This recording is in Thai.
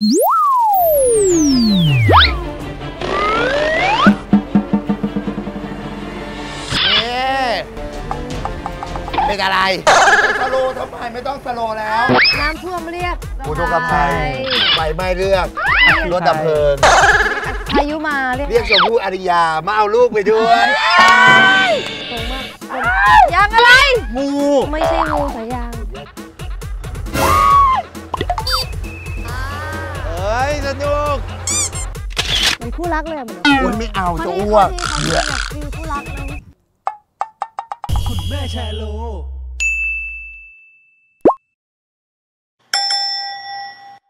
เป็นอะไรสโลทำไมไม่ต้องสโลแล้วน้ำท่วมเรียกอุทกภัยไฟไหม้เรียกรถดับเพลิงพายุมาเรียกชมพู่อริยามาเอาลูกไปด้วยตรงมากยางอะไรงูไม่ใช่งูสายยางเอ้ยสนุกมันคู่รักเลยเหมือนคนไม่เอาจะอ้วกคู่รักนะคุณแม่แชร์โล